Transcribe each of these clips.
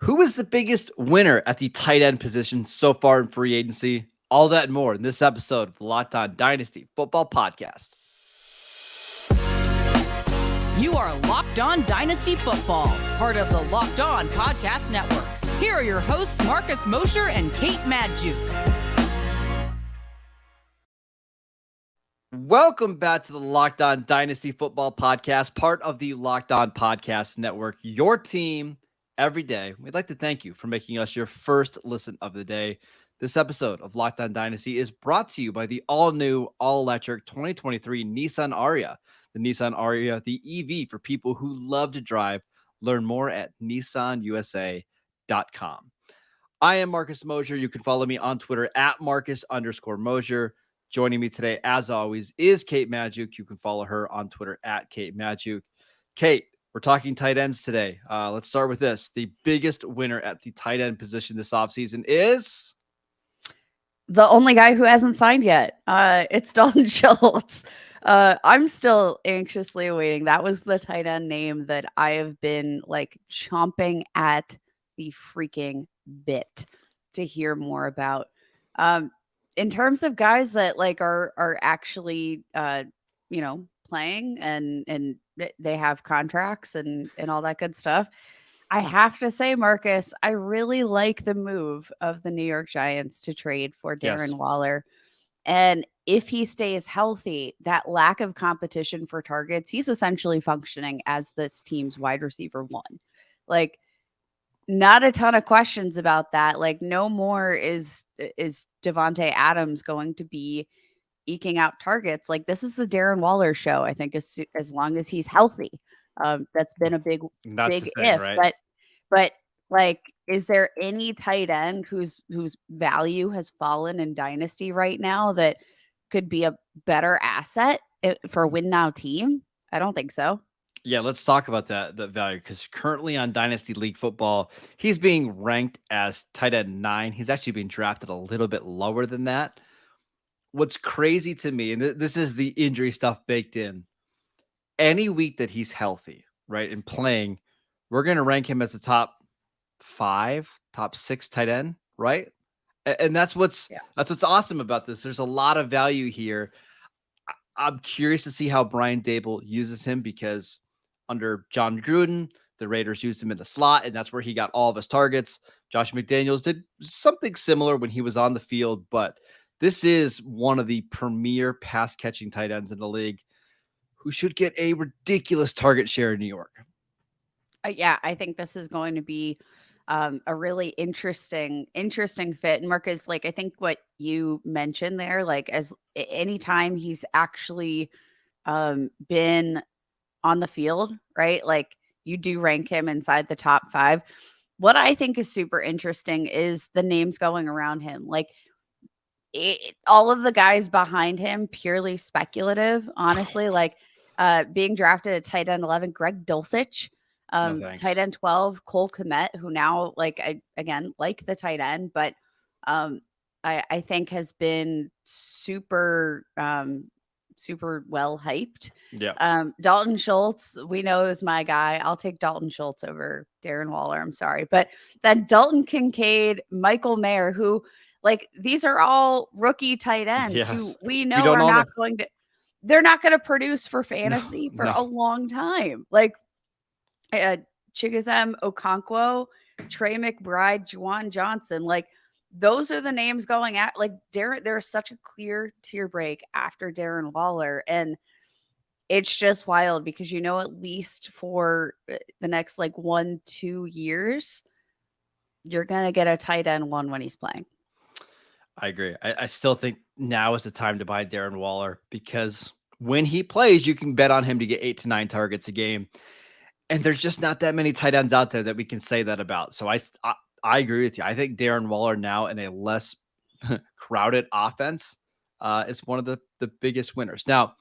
Who is the biggest winner at the tight end position so far in free agency? All that and more in this episode of the Locked On Dynasty Football Podcast. You are Locked On Dynasty Football, part of the Locked On Podcast Network. Here are your hosts, Marcus Mosher and Kate Magdziuk. Welcome back to the Locked On Dynasty Football Podcast, part of the Locked On Podcast Network, your team every day. We'd like to thank you for making us your first listen of the day. This episode of Locked On Dynasty is brought to you by the all-new, all-electric 2023 Nissan Ariya. The Nissan Ariya, the EV for people who love to drive. Learn more at nissanusa.com. I am Marcus Mosher. You can follow me on Twitter at Marcus_Mosher. Joining me today, as always, is Kate Magdziuk. You can follow her on Twitter at Kate Magdziuk. Kate, we're talking tight ends today. Let's start with this. The biggest winner at the tight end position this offseason is the only guy who hasn't signed yet. It's Dalton Schultz. I'm still anxiously awaiting. That was the tight end name that I have been like chomping at the freaking bit to hear more about. In terms of guys that like are actually playing and they have contracts and all that good stuff. I have to say, Marcus, I really like the move of the New York Giants to trade for Darren Waller. And if he stays healthy, that lack of competition for targets, he's essentially functioning as this team's wide receiver one. Like, not a ton of questions about that. Like, no more is Devontae Adams going to be eking out targets. Like, this is the Darren Waller show, I think, as long as he's healthy. That's been a big if, right? But like, is there any tight end whose value has fallen in Dynasty right now that could be a better asset for a win now team? I don't think so. Yeah, let's talk about that value, because currently on Dynasty League Football, he's being ranked as tight end 9. He's actually being drafted a little bit lower than that. What's crazy to me, and this is the injury stuff baked in, any week that he's healthy, right, and playing, we're going to rank him as the top 5, top 6 tight end, right? And that's what's awesome about this. There's a lot of value here. I'm curious to see how Brian Daboll uses him, because under John Gruden, the Raiders used him in the slot, and that's where he got all of his targets. Josh McDaniels did something similar when he was on the field, but this is one of the premier pass-catching tight ends in the league who should get a ridiculous target share in New York. Yeah, I think this is going to be a really interesting fit. And Marcus, like, I think what you mentioned there, like, as anytime he's actually been on the field, right? Like, you do rank him inside the top 5. What I think is super interesting is the names going around him. Like, all of the guys behind him, purely speculative, honestly, like being drafted at tight end 11, Greg Dulcich, tight end 12, Cole Kmet, who now, like, I again like the tight end, but I think has been super well hyped. Yeah. Dalton Schultz, we know, is my guy. I'll take Dalton Schultz over Darren Waller. I'm sorry. But then Dalton Kincaid, Michael Mayer, who, like, these are all rookie tight ends who we know are not going to, they're not going to produce for fantasy for a long time. Like Chigoziem Okonkwo, Trey McBride, Juwan Johnson, like, those are the names going at, like, Darren. There's such a clear tier break after Darren Waller. And it's just wild because, at least for the next like 1-2 years, you're going to get a tight end one when he's playing. I agree. I still think now is the time to buy Darren Waller, because when he plays, you can bet on him to get 8 to 9 targets a game. And there's just not that many tight ends out there that we can say that about. So I agree with you. I think Darren Waller now in a less crowded offense is one of the biggest winners. Now,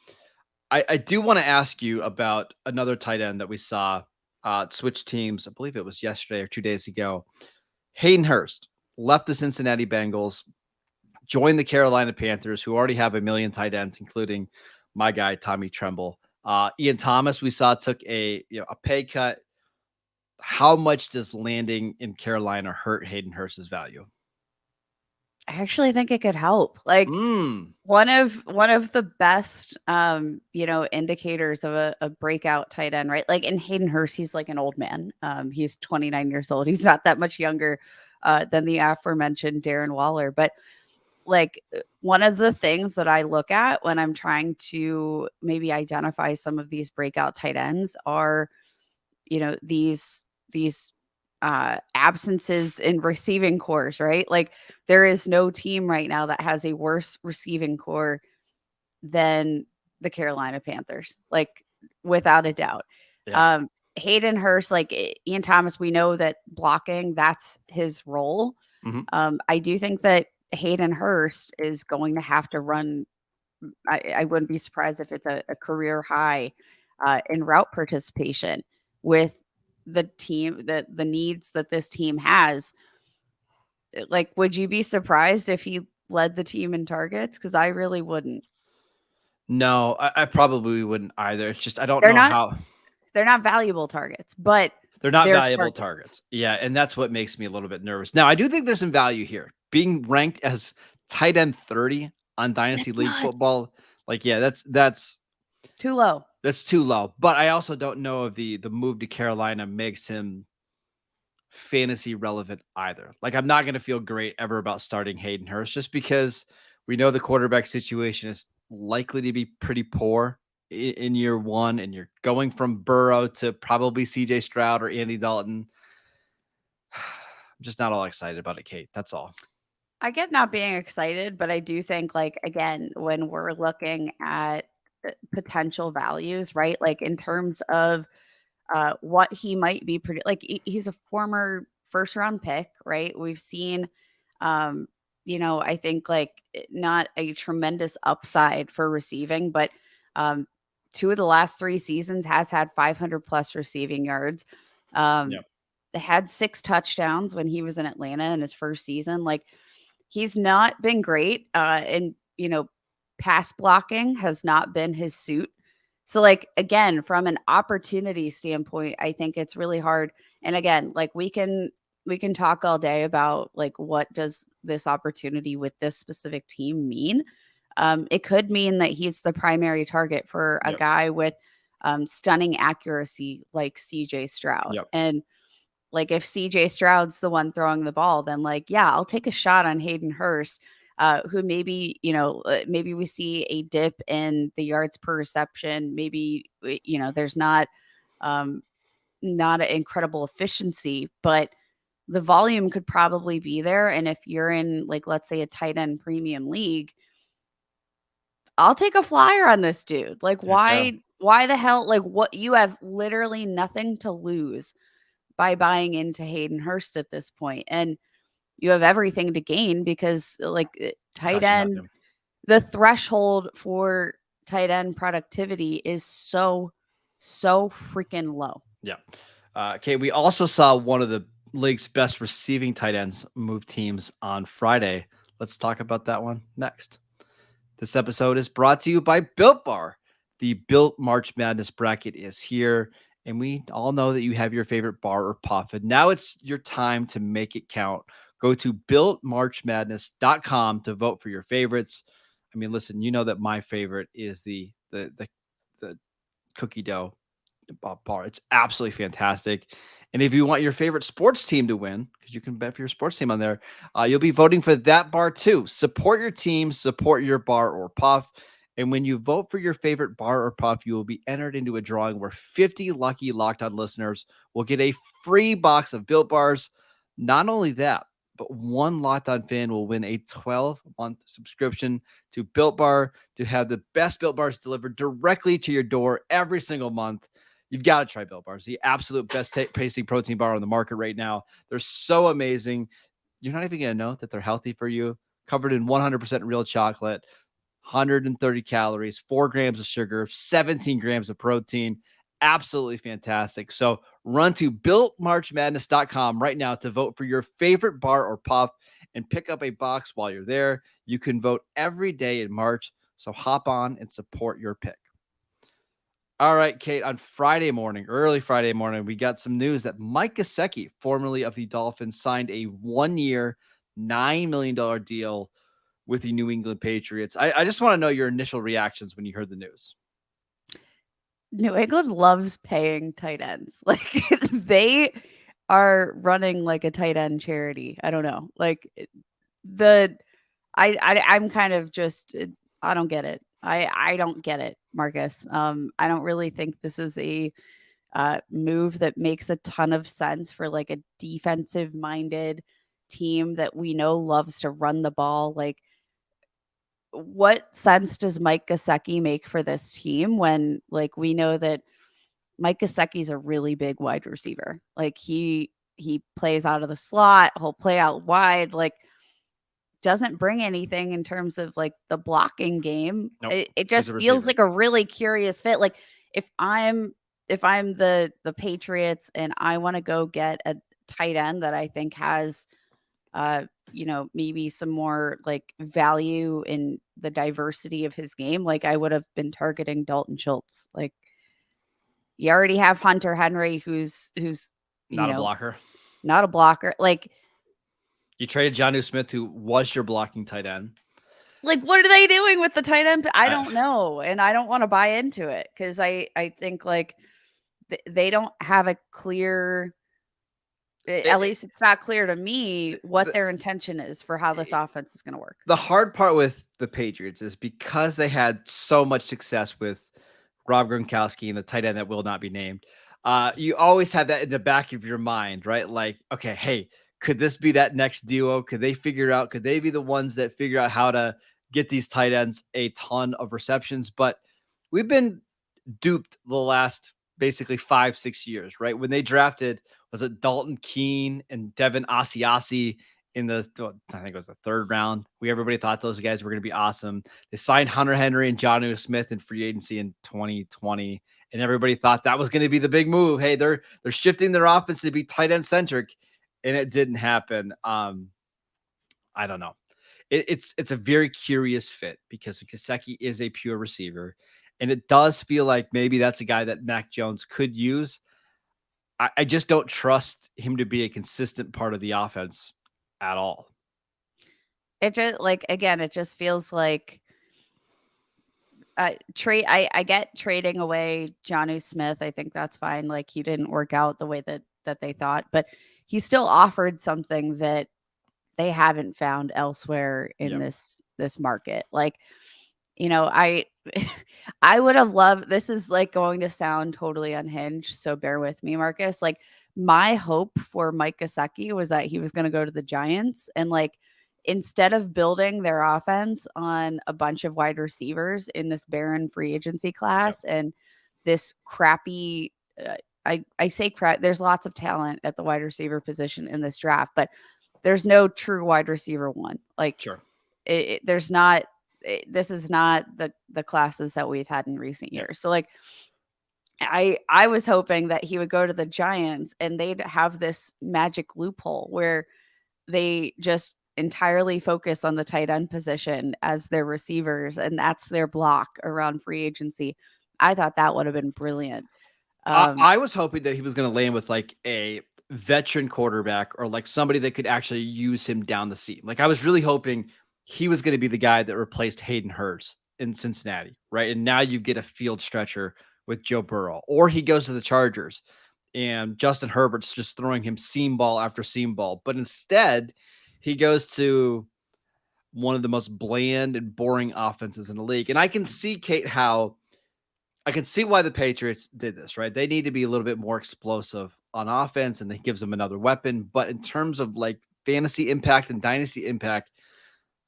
I do want to ask you about another tight end that we saw switch teams. I believe it was yesterday or 2 days ago. Hayden Hurst left the Cincinnati Bengals, joined the Carolina Panthers, who already have a million tight ends, including my guy, Tommy Tremble. Ian Thomas, we saw, took a pay cut. how much does landing in Carolina hurt Hayden Hurst's value? I actually think it could help. Like one of the best indicators of a breakout tight end, right? Like in Hayden Hurst, he's like an old man. He's 29 years old. He's not that much younger than the aforementioned Darren Waller. But like one of the things that I look at when I'm trying to maybe identify some of these breakout tight ends are, these absences in receiving cores, right? Like there is no team right now that has a worse receiving core than the Carolina Panthers, like without a doubt. Yeah. Um, Hayden Hurst, like Ian Thomas, we know that blocking, that's his role. Mhm. I do think that Hayden Hurst is going to have to run. I wouldn't be surprised if it's a career high in route participation with the team, the needs that this team has. Like, would you be surprised if he led the team in targets? Because I really wouldn't. No, I probably wouldn't either. It's just I don't They're know not how they're not valuable targets, but they're not they're valuable targets. Yeah, and that's what makes me a little bit nervous. Now, I do think there's some value here. Being ranked as tight end 30 on Dynasty That's League nuts. football, like yeah, Too low. that's too low. But I also don't know if the move to Carolina makes him fantasy relevant either. Like I'm not going to feel great ever about starting Hayden Hurst just because we know the quarterback situation is likely to be pretty poor in year one, and you're going from Burrow to probably CJ Stroud or Andy Dalton. I'm just not all excited about it, Kate. That's all. I get not being excited, but I do think, like, again, when we're looking at potential values, right? Like in terms of what he might be like he's a former first round pick, right? We've seen um I think like not a tremendous upside for receiving, but um two of the last 3 seasons has had 500 plus receiving yards. um Yep. had 6 touchdowns when he was in Atlanta in his first season. Like he's not been great and pass blocking has not been his suit. So like again, from an opportunity standpoint, I think it's really hard. And again, like we can talk all day about like what does this opportunity with this specific team mean? It could mean that he's the primary target for a Yep. guy with stunning accuracy like CJ Stroud. Yep. And like if CJ Stroud's the one throwing the ball, then like, yeah, I'll take a shot on Hayden Hurst, who maybe, maybe we see a dip in the yards per reception. Maybe, there's not an incredible efficiency, but the volume could probably be there. And if you're in like, let's say a tight end premium league, I'll take a flyer on this dude. Like, Heck yeah. why the hell? Like, what you have literally nothing to lose by buying into Hayden Hurst at this point. And you have everything to gain because like tight Cost you end, nothing. the threshold for tight end productivity is so freaking low. Yeah. Okay. We also saw one of the league's best receiving tight ends move teams on Friday. Let's talk about that one next. This episode is brought to you by Built Bar. The Built March Madness bracket is here, and we all know that you have your favorite bar or puff, and now it's your time to make it count. Go to builtmarchmadness.com to vote for your favorites. I mean, listen, you know that my favorite is the cookie dough bar. It's absolutely fantastic. And if you want your favorite sports team to win, because you can bet for your sports team on there, you'll be voting for that bar too. Support your team, support your bar or puff. And when you vote for your favorite bar or puff, you will be entered into a drawing where 50 lucky Locked On listeners will get a free box of Built Bars. Not only that, but one Locked On fan will win a 12-month subscription to Built Bar to have the best Built Bars delivered directly to your door every single month. You've got to try Built Bars, the absolute best tasting protein bar on the market right now. They're so amazing. You're not even going to know that they're healthy for you. Covered in 100% real chocolate, 130 calories, 4 grams of sugar, 17 grams of protein. Absolutely fantastic. So run to builtmarchmadness.com right now to vote for your favorite bar or puff and pick up a box while you're there. You can vote every day in March. So hop on and support your pick. All right, Kate, on Friday morning, early Friday morning, we got some news that Mike Gesicki, formerly of the Dolphins, signed a 1-year, $9 million deal with the New England Patriots. I just want to know your initial reactions when you heard the news. New England loves paying tight ends. Like they are running like a tight end charity. I don't know. Like the I'm kind of just I don't get it. I don't get it, Marcus. I don't really think this is a move that makes a ton of sense for like a defensive minded team that we know loves to run the ball. Like, what sense does Mike Gesicki make for this team when like we know that Mike Gesicki's a really big wide receiver? Like he plays out of the slot, he'll play out wide, like doesn't bring anything in terms of like the blocking game. Nope. It He's a just feels receiver. like a really curious fit. Like if I'm the Patriots and I want to go get a tight end that I think has maybe some more like value in the diversity of his game, like I would have been targeting Dalton Schultz. Like you already have Hunter Henry who's Not a blocker. not a blocker. Like You traded Jonnu Smith, who was your blocking tight end. Like, what are they doing with the tight end? I don't know, and I don't want to buy into it because I think like they don't have a clear. At least it's not clear to me what their intention is for how this offense is going to work. The hard part with the Patriots is because they had so much success with Rob Gronkowski and the tight end that will not be named. You always have that in the back of your mind, right? Like, okay, hey, could this be that next duo? Could they figure out? Could they be the ones that figure out how to get these tight ends a ton of receptions? But we've been duped the last basically 5-6 years, right? When they drafted, was it Dalton Keene and Devin Asiasi in the, I think it was the 3rd round. Everybody thought those guys were going to be awesome. They signed Hunter Henry and Jonnu Smith in free agency in 2020, and everybody thought that was going to be the big move. Hey, they're shifting their offense to be tight end centric, and it didn't happen. I don't know. It's a very curious fit because Gesicki is a pure receiver, and it does feel like maybe that's a guy that Mac Jones could use. I just don't trust him to be a consistent part of the offense at all. It just it just feels like trade. I get trading away Jonnu Smith. I think that's fine. Like he didn't work out the way that they thought, but he still offered something that they haven't found elsewhere in this market. Like, I I would have loved, this is like going to sound totally unhinged, so bear with me, Marcus. Like my hope for Mike Gesicki was that he was going to go to the Giants and like instead of building their offense on a bunch of wide receivers in this barren free agency class and this crappy I say crap, there's lots of talent at the wide receiver position in this draft, but there's no true wide receiver one. Like Sure. There's not, this is not the classes that we've had in recent years. So like I was hoping that he would go to the Giants and they'd have this magic loophole where they just entirely focus on the tight end position as their receivers and that's their block around free agency. I thought that would have been brilliant. I was hoping that he was going to land with like a veteran quarterback or like somebody that could actually use him down the seam. Like I was really hoping he was going to be the guy that replaced Hayden Hurst in Cincinnati, right? And now you get a field stretcher with Joe Burrow, or he goes to the Chargers and Justin Herbert's just throwing him seam ball after seam ball. But instead, he goes to one of the most bland and boring offenses in the league. And I can see, Kate, how I can see why the Patriots did this, right? They need to be a little bit more explosive on offense, and that gives them another weapon. But in terms of like fantasy impact and dynasty impact,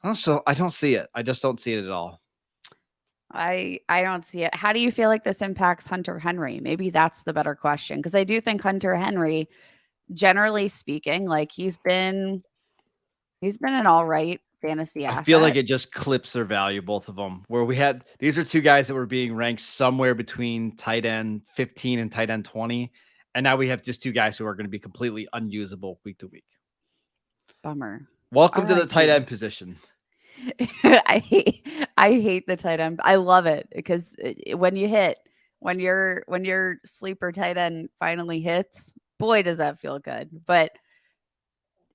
I don't see it. I just don't see it at all. I don't see it. How do you feel like this impacts Hunter Henry? Maybe that's the better question. Because I do think Hunter Henry, generally speaking, like he's been an all right fantasy asset. I feel like it just clips their value, both of them. Where we had these are two guys that were being ranked somewhere between tight end 15 and tight end 20. And now we have just two guys who are going to be completely unusable week to week. Bummer. Welcome to the tight end position. I hate the tight end. I love it because when you hit when your sleeper tight end finally hits, boy, does that feel good. But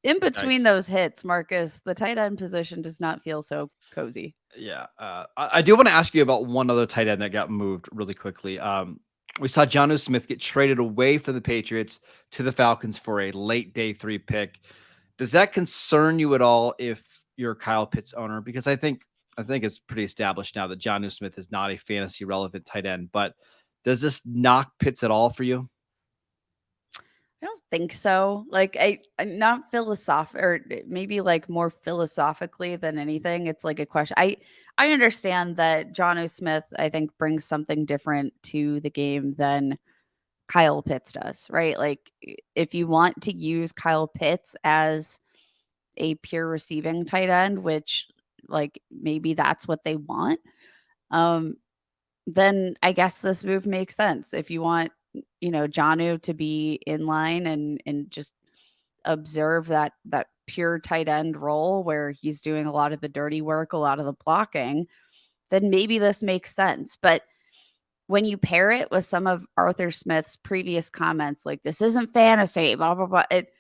in between Yikes. those hits, Marcus, the tight end position does not feel so cozy. Yeah. I do want to ask you about one other tight end that got moved really quickly. We saw Jonnu Smith get traded away from the Patriots to the Falcons for a late day 3 pick. Does that concern you at all if you're a Kyle Pitts owner? Because I think it's pretty established now that Jonnu Smith is not a fantasy relevant tight end. But does this knock Pitts at all for you? I don't think so. Like I'm not philosophic or maybe like more philosophically than anything. It's like a question. I understand that John O. Smith, I think, brings something different to the game than Kyle Pitts does, right? Like if you want to use Kyle Pitts as a pure receiving tight end, which like maybe that's what they want, um, then I guess this move makes sense. If you want, Janu to be in line and just observe that pure tight end role where he's doing a lot of the dirty work, a lot of the blocking, then maybe this makes sense. But when you pair it with some of Arthur Smith's previous comments, like this isn't fantasy, blah blah blah, it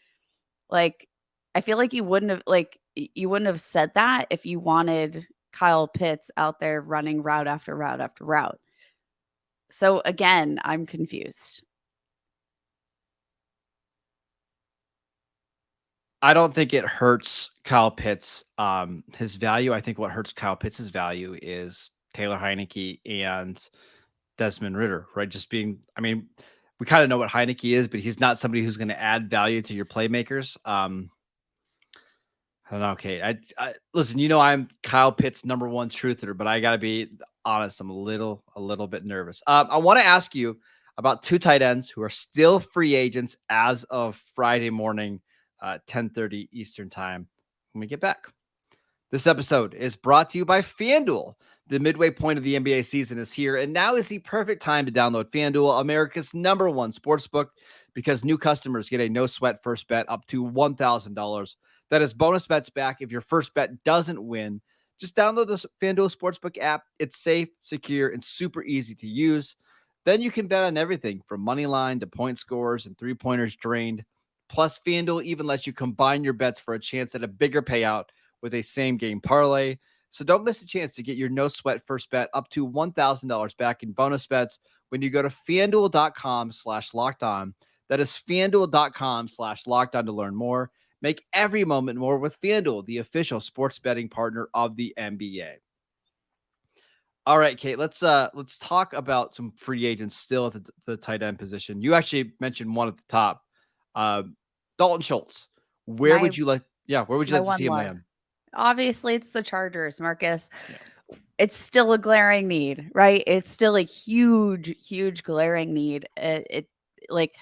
like I feel like you wouldn't have said that if you wanted Kyle Pitts out there running route after route after route. So again, I'm confused. I don't think it hurts Kyle Pitts, his value. I think what hurts Kyle Pitts' value is Taylor Heineke and Desmond Ritter, right? Just being, I mean, we kind of know what Heineke is, but he's not somebody who's going to add value to your playmakers. I don't know. Okay, I listen. I'm Kyle Pitts' number one truther, but I got to be honest. I'm a little bit nervous. I want to ask you about two tight ends who are still free agents as of Friday morning, 10:30 Eastern time. When we get back. This episode is brought to you by FanDuel. The midway point of the NBA season is here, and now is the perfect time to download FanDuel, America's number one sportsbook, because new customers get a no-sweat first bet up to $1,000. That is bonus bets back if your first bet doesn't win. Just download the FanDuel Sportsbook app. It's safe, secure, and super easy to use. Then you can bet on everything from money line to point scores and three-pointers drained. Plus, FanDuel even lets you combine your bets for a chance at a bigger payout with a same game parlay. So don't miss a chance to get your no sweat first bet up to $1,000 back in bonus bets when you go to fanduel.com/locked on. That is fanduel.com/locked on to learn more. Make every moment more with FanDuel, the official sports betting partner of the NBA. All right, Kate, let's talk about some free agents still at the tight end position. You actually mentioned one at the top, uh, Dalton Schultz. Where My would you like? Yeah, where would you my like to one see him love. land? Obviously, it's the Chargers, Marcus. Yeah. It's still a glaring need, right? It's still a huge, huge glaring need. Like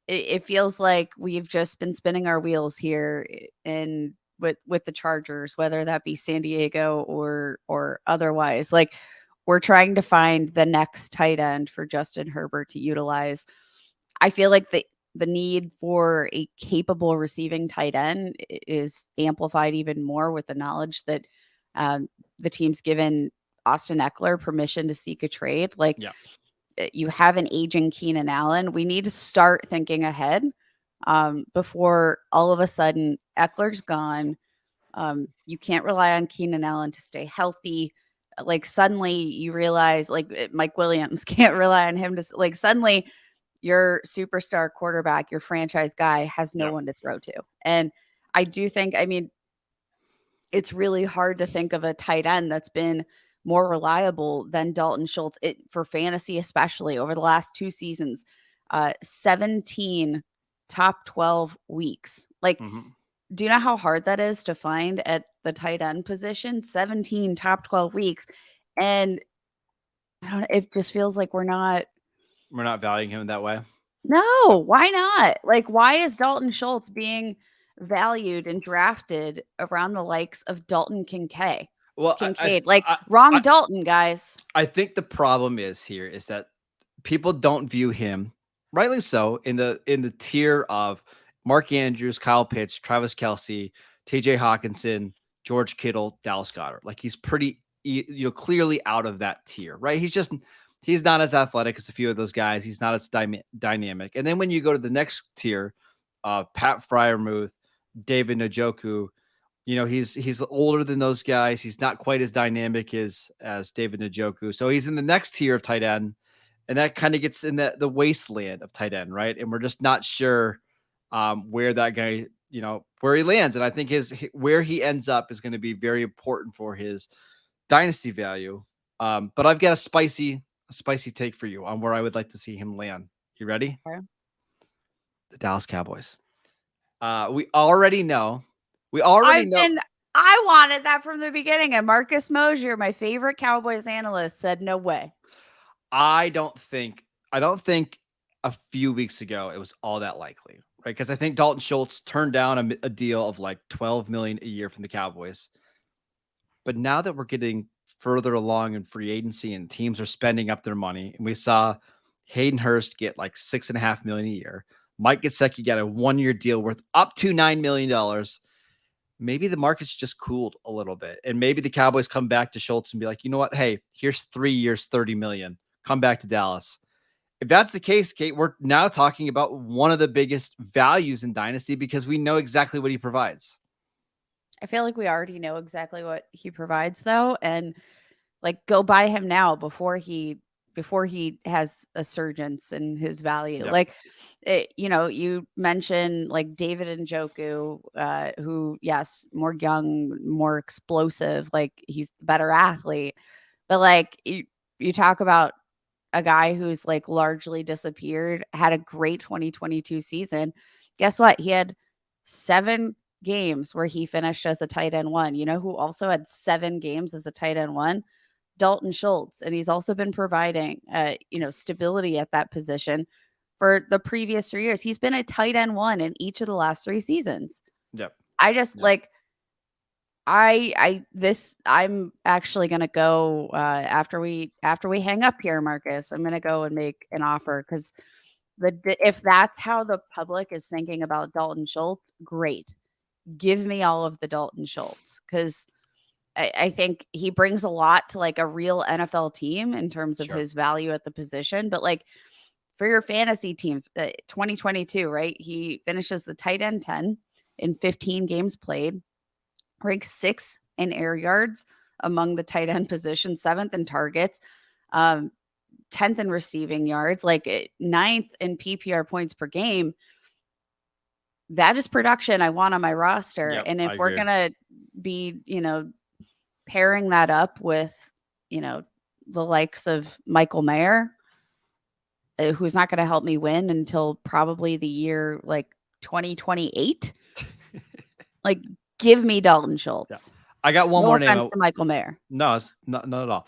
it feels like we've just been spinning our wheels here and with the Chargers, whether that be San Diego or otherwise. Like we're trying to find the next tight end for Justin Herbert to utilize. I feel like the need for a capable receiving tight end is amplified even more with the knowledge that the team's given Austin Eckler permission to seek a trade. Like Yeah. you have an aging Keenan Allen. We need to start thinking ahead before all of a sudden Eckler's gone. You can't rely on Keenan Allen to stay healthy. Like suddenly you realize like Mike Williams can't rely on him to like suddenly your superstar quarterback, your franchise guy has no Yeah. one to throw to. And I do think, I mean, it's really hard to think of a tight end that's been more reliable than Dalton Schultz for fantasy, especially over the last 2 seasons. 17 top 12 weeks. Like, Mhm. do you know how hard that is to find at the tight end position? 17 top 12 weeks. And I don't, it just feels like We're not valuing him that way. no, why not? Like, why is Dalton Schultz being valued and drafted around the likes of Dalton Well, Kincaid? Like, wrong I Dalton, guys. I think the problem is that people don't view him, rightly so, in the tier of Mark Andrews, Kyle Pitts, Travis Kelce, TJ Hawkinson, George Kittle, Dallas Goedert. Like he's pretty, clearly out of that tier, right? He's just he's not as athletic as a few of those guys. He's not as dynamic. And then when you go to the next tier, Pat Fryermuth, David Njoku, he's older than those guys. He's not quite as dynamic as David Njoku. So he's in the next tier of tight end, and that kind of gets in the wasteland of tight end, right? And we're just not sure where that guy, where he lands. And I think where he ends up is going to be very important for his dynasty value. But I've got a spicy take for you on where I would like to see him land. You ready? Okay. The Dallas Cowboys. We already know. I wanted that from the beginning. And Marcus Mosher, my favorite Cowboys analyst, said no way. I don't think a few weeks ago it was all that likely, right? Because I think Dalton Schultz turned down a deal of like $12 million a year from the Cowboys. But now that we're getting further along in free agency and teams are spending up their money, and we saw Hayden Hurst get like $6.5 million a year, Mike Gesicki got a 1-year deal worth up to $9 million. Maybe the market's just cooled a little bit, and maybe the Cowboys come back to Schultz and be like, you know what? Hey, here's 3 years, $30 million. Come back to Dallas. If that's the case, Kate, we're now talking about one of the biggest values in Dynasty because we know exactly what he provides. I feel like we already know exactly what he provides, though, and like go buy him now before he has a surgence in his value. Yep. Like, you mentioned like David Njoku, who, yes, more young, more explosive, like he's the better athlete, but like you talk about a guy who's like largely disappeared, had a great 2022 season. Guess what? He had 7 games where he finished as a tight end 1. You know who also had 7 games as a tight end 1? Dalton Schultz. And he's also been providing, stability at that position for the previous 3 years. He's been a tight end 1 in each of the last 3 seasons. Yep. I just like, I'm actually going to go after we hang up here, Marcus, I'm going to go and make an offer because if that's how the public is thinking about Dalton Schultz, great. Give me all of the Dalton Schultz because I think he brings a lot to like a real NFL team in terms of his value at the position. But like for your fantasy teams, 2022, right? He finishes the tight end 10 in 15 games played, ranks 6th in air yards among the tight end position, 7th in targets, 10th in receiving yards, like 9th in PPR points per game. That is production I want on my roster. Yep, and if we're going to be, pairing that up with, the likes of Michael Mayer, who's not going to help me win until probably the year like 2028, like give me Dalton Schultz. Yeah. I got one more name. To Michael Mayer. No, it's not at all.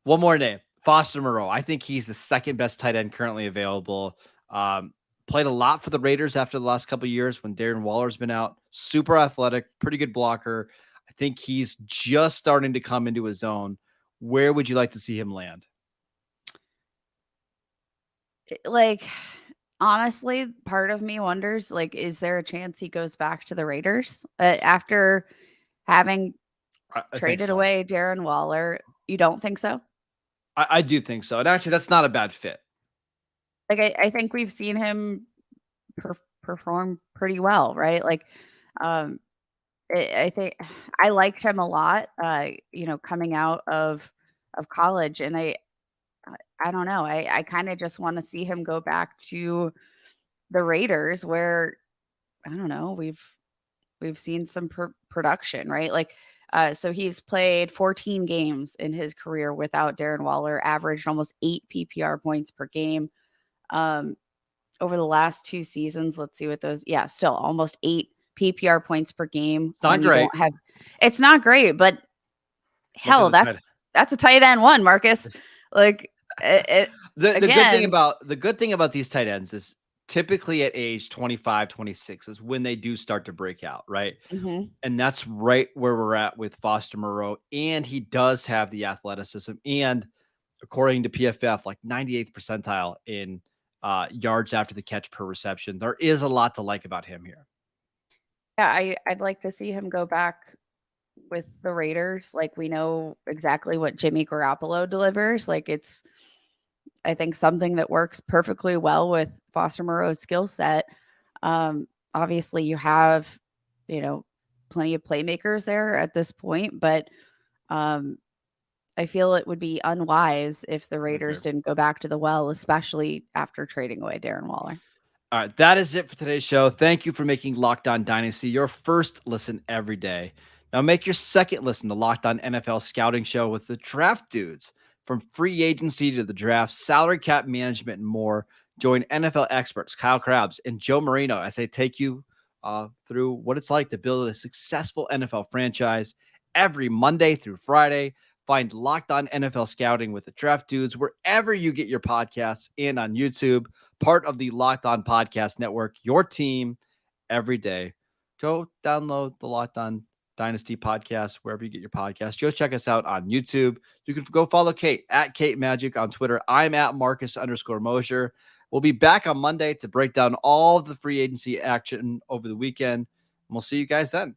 One more name, Foster Moreau. I think he's the second best tight end currently available. Played a lot for the Raiders after the last couple of years when Darren Waller's been out. Super athletic, pretty good blocker. I think he's just starting to come into his own. Where would you like to see him land? Like, honestly, part of me wonders, like, is there a chance he goes back to the Raiders after having traded away Darren Waller? You don't think so? I do think so. And actually, that's not a bad fit. Like, I think we've seen him perform pretty well, right? Like, I think I liked him a lot, coming out of college. And I don't know. I kind of just want to see him go back to the Raiders where, I don't know, we've seen some production, right? Like, so he's played 14 games in his career without Darren Waller, averaged almost 8 PPR points per game. Over the last 2 seasons, let's see what those, still almost 8 PPR points per game. It's not great. It's not great, but hell, that's a tight end 1, Marcus. Like the good thing about these tight ends is typically at age 25, 26 is when they do start to break out, right? Mm-hmm. And that's right where we're at with Foster Moreau. And he does have the athleticism. And according to PFF, like 98th percentile in yards after the catch per reception. There is a lot to like about him here. Yeah, I'd like to see him go back with the Raiders. Like, we know exactly what Jimmy Garoppolo delivers. Like, it's, I think, something that works perfectly well with Foster Moreau's skill set. Obviously, you have, you know, plenty of playmakers there at this point, but um, I feel it would be unwise if the Raiders Okay. didn't go back to the well, especially after trading away Darren Waller. All right, that is it for today's show. Thank you for making Locked On Dynasty your first listen every day. Now make your second listen to Locked On NFL Scouting Show with the Draft Dudes. From free agency to the draft, salary cap management, and more, join NFL experts Kyle Krabs and Joe Marino as they take you through what it's like to build a successful NFL franchise every Monday through Friday. Find Locked On NFL Scouting with the Draft Dudes wherever you get your podcasts and on YouTube, part of the Locked On Podcast Network, your team every day. Go download the Locked On Dynasty podcast wherever you get your podcast. Go check us out on YouTube. You can go follow Kate at Kate Magdziuk on Twitter. I'm at Marcus_Mosher. We'll be back on Monday to break down all of the free agency action over the weekend. And we'll see you guys then.